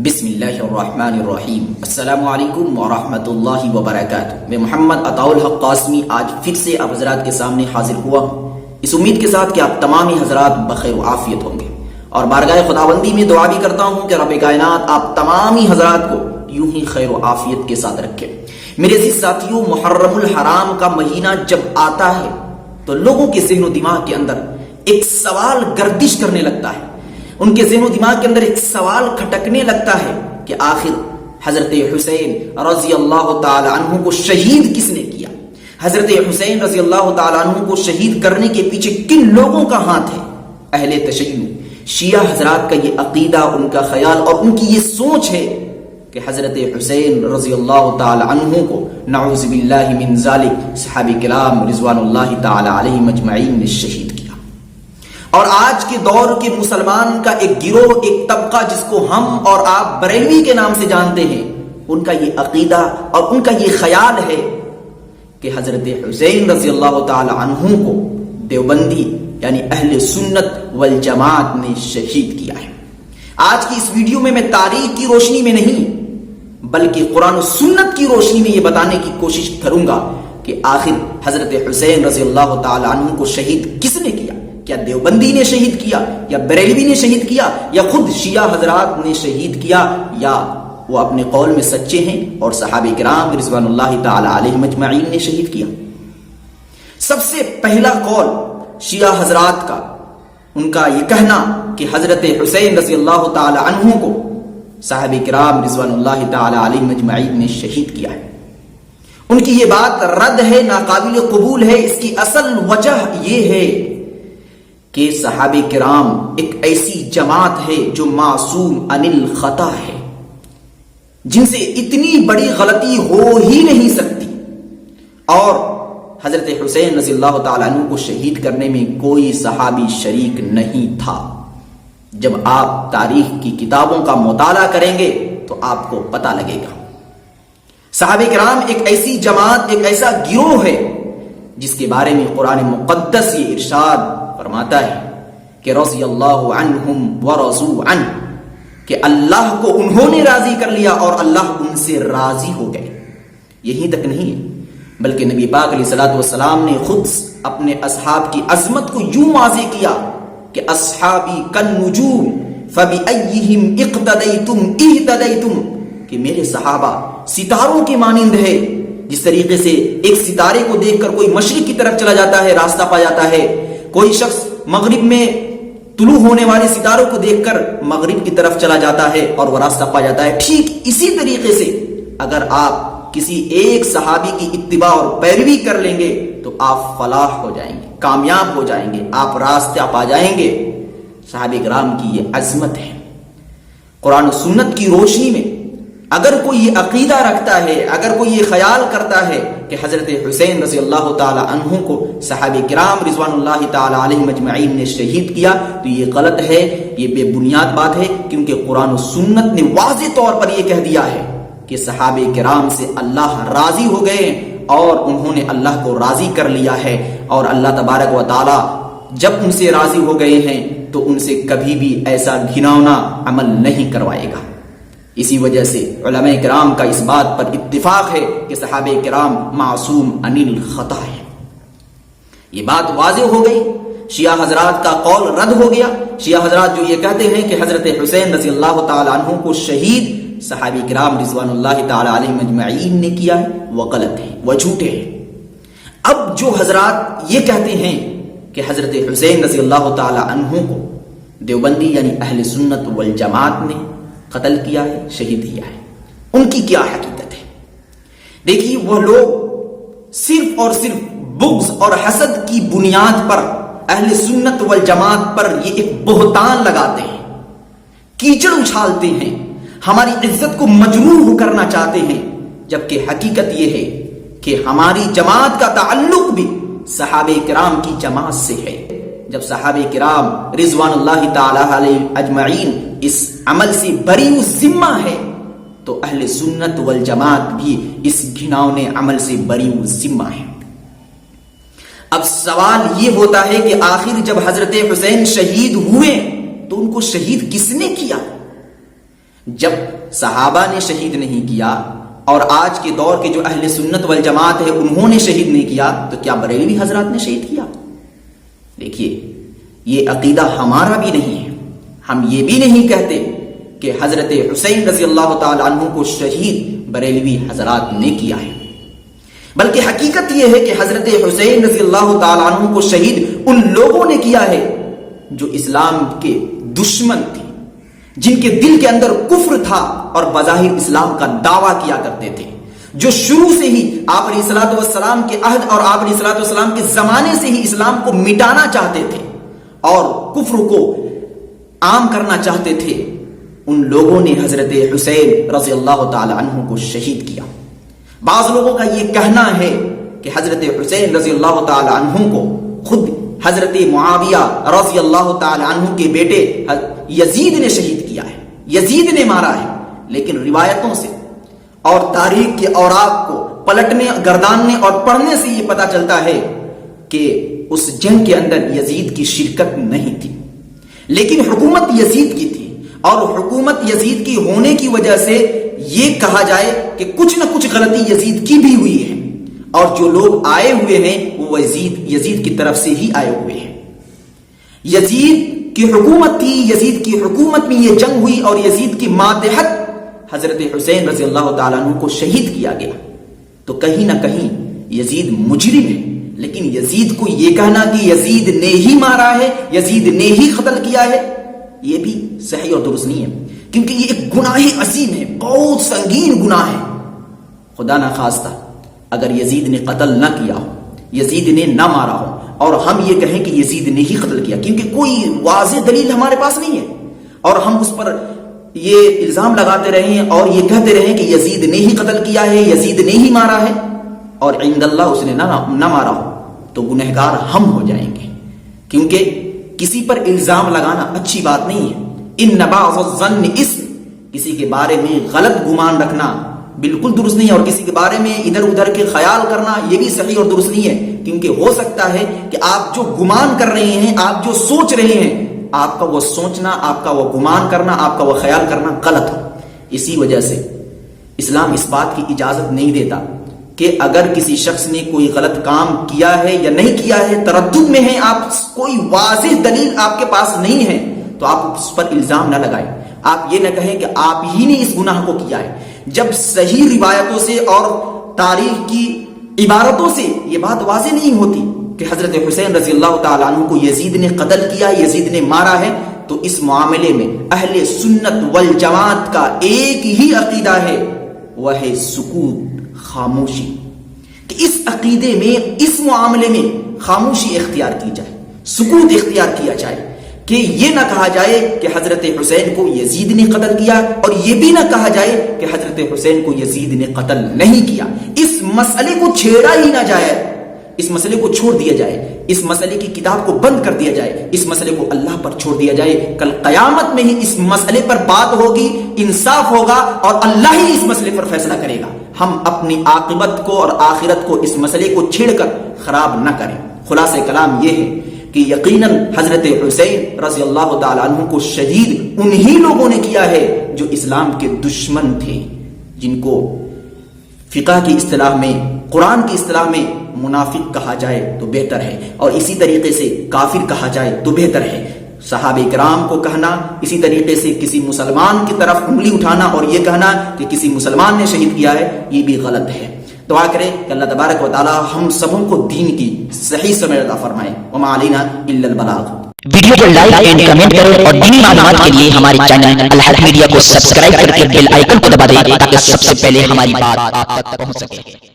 بسم اللہ الرحمن الرحیم۔ السلام علیکم ورحمۃ اللہ وبرکاتہ۔ میں محمد عطاء الحق قاسمی آج پھر سے آپ حضرات کے سامنے حاضر ہوا ہوں، اس امید کے ساتھ کہ آپ تمام حضرات بخیر و عافیت ہوں گے، اور بارگاہ خداوندی میں دعا بھی کرتا ہوں کہ رب کائنات آپ تمام حضرات کو یوں ہی خیر و عافیت کے ساتھ رکھے۔ میرے عزیز ساتھیوں، محرم الحرام کا مہینہ جب آتا ہے تو لوگوں کے ذہن و دماغ کے اندر ایک سوال گردش کرنے لگتا ہے، ان کے ذہن و دماغ کے اندر ایک سوال کھٹکنے لگتا ہے کہ آخر حضرت حسین رضی اللہ تعالی عنہ کو شہید کس نے کیا؟ حضرت حسین رضی اللہ تعالی عنہ کو شہید کرنے کے پیچھے کن لوگوں کا ہاتھ ہے؟ اہل تشیع شیعہ حضرات کا یہ عقیدہ، ان کا خیال اور ان کی یہ سوچ ہے کہ حضرت حسین رضی اللہ تعالی عنہ کو نعوذ باللہ من ذالک صحابہ کرام رضوان اللہ تعالی علیہم اجمعین نے شہید کیا۔ اور آج کے دور کے مسلمان کا ایک گروہ، ایک طبقہ جس کو ہم اور آپ بریلوی کے نام سے جانتے ہیں، ان کا یہ عقیدہ اور ان کا یہ خیال ہے کہ حضرت حسین رضی اللہ تعالی عنہ کو دیوبندی یعنی اہل سنت والجماعت نے شہید کیا ہے۔ آج کی اس ویڈیو میں تاریخ کی روشنی میں نہیں بلکہ قرآن و سنت کی روشنی میں یہ بتانے کی کوشش کروں گا کہ آخر حضرت حسین رضی اللہ تعالی عنہ کو شہید کس نے کیا؟ کیا دیوبندی نے شہید کیا، یا بریلوی نے شہید کیا، یا خود شیعہ حضرات نے شہید کیا، یا وہ اپنے قول میں سچے ہیں اور صحابہ کرام رضوان اللہ تعالی علیہم اجمعین نے شہید کیا؟ سب سے پہلا قول شیعہ حضرات کا، ان کا یہ کہنا کہ حضرت حسین رضی اللہ تعالی عنہ کو صحابہ کرام رضوان اللہ تعالی علیہم اجمعین نے شہید کیا ہے۔ ان کی یہ بات رد ہے، ناقابل قبول ہے۔ اس کی اصل وجہ یہ ہے کہ صحابہ کرام ایک ایسی جماعت ہے جو معصوم عن الخطا ہے، جن سے اتنی بڑی غلطی ہو ہی نہیں سکتی، اور حضرت حسین رضی اللہ تعالیٰ عنہ کو شہید کرنے میں کوئی صحابی شریک نہیں تھا۔ جب آپ تاریخ کی کتابوں کا مطالعہ کریں گے تو آپ کو پتہ لگے گا۔ صحابہ کرام ایک ایسی جماعت، ایک ایسا گروہ ہے جس کے بارے میں قرآن مقدس یہ ارشاد فرماتا ہے کہ رضی اللہ عنہم ورضوا عنہ، کہ اللہ کو انہوں نے راضی کر لیا اور اللہ ان سے راضی ہو گئے۔ یہی تک نہیں بلکہ نبی پاک علیہ الصلوۃ والسلام نے خود اپنے اصحاب کی عظمت کو یوں واضح کیا کہ اصحابی کالنجوم فبأیہم اقتدیتم اہتدیتم، کہ میرے صحابہ ستاروں کے مانند ہے۔ جس طریقے سے ایک ستارے کو دیکھ کر کوئی مشرق کی طرف چلا جاتا ہے، راستہ پا جاتا ہے، کوئی شخص مغرب میں طلوع ہونے والے ستاروں کو دیکھ کر مغرب کی طرف چلا جاتا ہے اور وہ راستہ پا جاتا ہے، ٹھیک اسی طریقے سے اگر آپ کسی ایک صحابی کی اتباع اور پیروی کر لیں گے تو آپ فلاح ہو جائیں گے، کامیاب ہو جائیں گے، آپ راستہ پا جائیں گے۔ صحابہ کرام کی یہ عظمت ہے۔ قرآن و سنت کی روشنی میں اگر کوئی یہ عقیدہ رکھتا ہے، اگر کوئی یہ خیال کرتا ہے کہ حضرت حسین رضی اللہ تعالی عنہ کو صحابہ کرام رضوان اللہ تعالی علیہم اجمعین نے شہید کیا تو یہ غلط ہے، یہ بے بنیاد بات ہے، کیونکہ قرآن و سنت نے واضح طور پر یہ کہہ دیا ہے کہ صحابہ کرام سے اللہ راضی ہو گئے اور انہوں نے اللہ کو راضی کر لیا ہے، اور اللہ تبارک و تعالی جب ان سے راضی ہو گئے ہیں تو ان سے کبھی بھی ایسا گھناؤنا عمل نہیں کروائے گا۔ اسی وجہ سے علماء کرام کا اس بات پر اتفاق ہے کہ صحابہ کرام معصوم عن الخطا ہے۔ یہ بات واضح ہو گئی، شیعہ حضرات کا قول رد ہو گیا۔ شیعہ حضرات جو یہ کہتے ہیں کہ حضرت حسین رضی اللہ تعالی عنہ کو شہید صحابہ کرام رضوان اللہ تعالی علیہم اجمعین نے کیا ہے، وہ غلط ہے، وہ جھوٹے ہیں۔ اب جو حضرات یہ کہتے ہیں کہ حضرت حسین رضی اللہ تعالی عنہ کو دیوبندی یعنی اہل سنت والجماعت نے قتل کیا ہے، شہید کیا ہے، ان کی کیا حقیقت ہے؟ دیکھیے، وہ لوگ صرف اور صرف بغض اور حسد کی بنیاد پر اہل سنت والجماعت پر یہ ایک بہتان لگاتے ہیں، کیچڑ اچھالتے ہیں، ہماری عزت کو مجروح کرنا چاہتے ہیں، جبکہ حقیقت یہ ہے کہ ہماری جماعت کا تعلق بھی صحابہ کرام کی جماعت سے ہے۔ جب صحابہ کرام رضوان اللہ تعالی علیہ اجمعین اس عمل سے بری الذمہ ہے تو اہل سنت والجماعت بھی اس گھناؤنے عمل سے بری الذمہ ہے۔ اب سوال یہ ہوتا ہے کہ آخر جب حضرت حسین شہید ہوئے تو ان کو شہید کس نے کیا؟ جب صحابہ نے شہید نہیں کیا اور آج کے دور کے جو اہل سنت والجماعت ہے انہوں نے شہید نہیں کیا، تو کیا بریلوی حضرات نے شہید کیا؟ دیکھیے، یہ عقیدہ ہمارا بھی نہیں ہے. ہم یہ بھی نہیں کہتے کہ حضرت حسین رضی اللہ تعالی عنہ کو شہید بریلوی حضرات نے کیا ہے، بلکہ حقیقت یہ ہے کہ حضرت حسین رضی اللہ تعالی عنہ کو شہید ان لوگوں نے کیا ہے جو اسلام کے دشمن تھے، جن کے دل کے اندر کفر تھا اور بظاہر اسلام کا دعویٰ کیا کرتے تھے، جو شروع سے ہی آپ علیہ الصلوۃ والسلام کے عہد اور آپ علیہ الصلوۃ والسلام کے زمانے سے ہی اسلام کو مٹانا چاہتے تھے اور کفر کو عام کرنا چاہتے تھے. ان لوگوں نے حضرت حسین رضی اللہ تعالی عنہ کو شہید کیا. بعض لوگوں کا یہ کہنا ہے کہ حضرت حسین رضی اللہ تعالی عنہ کو خود حضرت معاویہ رضی اللہ تعالی عنہ کے بیٹے یزید نے شہید کیا ہے، یزید نے مارا ہے. لیکن روایتوں سے اور تاریخ کے اوراق کو پلٹنے، گرداننے اور پڑھنے سے یہ پتا چلتا ہے کہ اس جنگ کے اندر یزید کی شرکت نہیں تھی، لیکن حکومت یزید کی تھی، اور حکومت یزید کی ہونے کی وجہ سے یہ کہا جائے کہ کچھ نہ کچھ غلطی یزید کی بھی ہوئی ہے، اور جو لوگ آئے ہوئے ہیں وہ یزید کی طرف سے ہی آئے ہوئے ہیں. یزید کی حکومت تھی، یزید کی حکومت میں یہ جنگ ہوئی اور یزید کی ماتحت حضرت حسین رضی اللہ تعالیٰ عنہ کو شہید کیا گیا. تو کہیں نہ کہیں یزید مجرم ہے، لیکن یزید کو یہ کہنا کہ یزید نے ہی مارا ہے، یزید نے ہی قتل کیا ہے، یہ بھی صحیح اور درست نہیں ہے، کیونکہ یہ ایک گناہ عظیم ہے، بہت سنگین گناہ ہے. خدا نہ خواستہ اگر یزید نے قتل نہ کیا ہو، یزید نے نہ مارا ہو، اور ہم یہ کہیں کہ یزید نے ہی قتل کیا، کیونکہ کوئی واضح دلیل ہمارے پاس نہیں ہے، اور ہم اس پر یہ الزام لگاتے رہیں اور یہ کہتے رہیں کہ یزید نے ہی قتل کیا ہے، یزید نے ہی مارا ہے، اور عند اللہ اس نے نہ مارا ہو، تو گنہگار ہم ہو جائیں گے. کیونکہ کسی پر الزام لگانا اچھی بات نہیں ہے. ان بعض الظن اسم، کسی کے بارے میں غلط گمان رکھنا بالکل درست نہیں ہے، اور کسی کے بارے میں ادھر ادھر کے خیال کرنا یہ بھی صحیح اور درست نہیں ہے. کیونکہ ہو سکتا ہے کہ آپ جو گمان کر رہے ہیں، آپ جو سوچ رہے ہیں، آپ کا وہ سوچنا، آپ کا وہ گمان کرنا، آپ کا وہ خیال کرنا غلط ہو. اسی وجہ سے اسلام اس بات کی اجازت نہیں دیتا کہ اگر کسی شخص نے کوئی غلط کام کیا ہے یا نہیں کیا ہے، تردد میں ہے، آپ کوئی واضح دلیل آپ کے پاس نہیں ہے، تو آپ اس پر الزام نہ لگائیں. آپ یہ نہ کہیں کہ آپ ہی نے اس گناہ کو کیا ہے، جب صحیح روایتوں سے اور تاریخ کی عبارتوں سے یہ بات واضح نہیں ہوتی کہ حضرت حسین رضی اللہ تعالیٰ عنہ کو یزید نے قتل کیا، یزید نے مارا ہے. تو اس معاملے میں اہل سنت والجماعت کا ایک ہی عقیدہ ہے، وہ ہے سکوت، خاموشی. کہ اس عقیدے میں، اس معاملے میں خاموشی اختیار کی جائے، سکوت اختیار کیا جائے، کہ یہ نہ کہا جائے کہ حضرت حسین کو یزید نے قتل کیا، اور یہ بھی نہ کہا جائے کہ حضرت حسین کو یزید نے قتل نہیں کیا. اس مسئلے کو چھیڑا ہی نہ جائے، اس مسئلے کو چھوڑ دیا جائے، اس مسئلے کی کتاب کو بند کر دیا جائے، اس مسئلے کو اللہ پر چھوڑ دیا جائے. کل قیامت میں ہی اس مسئلے پر بات ہوگی، انصاف ہوگا، اور اللہ ہی اس مسئلے پر فیصلہ کرے گا. ہم اپنی عاقبت کو اور آخرت کو اس مسئلے کو چھیڑ کر خراب نہ کریں. خلاصہ کلام یہ ہے کہ یقیناً حضرت حسین رضی اللہ تعالیٰ عنہ کو شہید انہی لوگوں نے کیا ہے جو اسلام کے دشمن تھے، جن کو فقہ کی اصطلاح میں، قرآن کی اصطلاح میں منافق کہا جائے تو بہتر ہے، اور اسی طریقے سے کافر کہا جائے تو بہتر ہے. صحابہ کرام کو کہنا، اسی طریقے سے کسی مسلمان کی طرف انگلی اٹھانا اور یہ کہنا کہ کسی مسلمان نے شہید کیا ہے، یہ بھی غلط ہے. دعا کریں کہ اللہ تبارک و تعالی ہم سبوں کو دین کی صحیح سمجھ عطا فرمائے. وما علینا الا البلاغ. ویڈیو کو لائک اینڈ کمنٹ کریں اور دینی معلومات کے لیے ہمارے چینل الحق میڈیا کو سبسکرائب کر کے بیل آئیکن کو دبا دیں تاکہ سب سے پہلے ہماری بات آپ تک پہنچ سکے.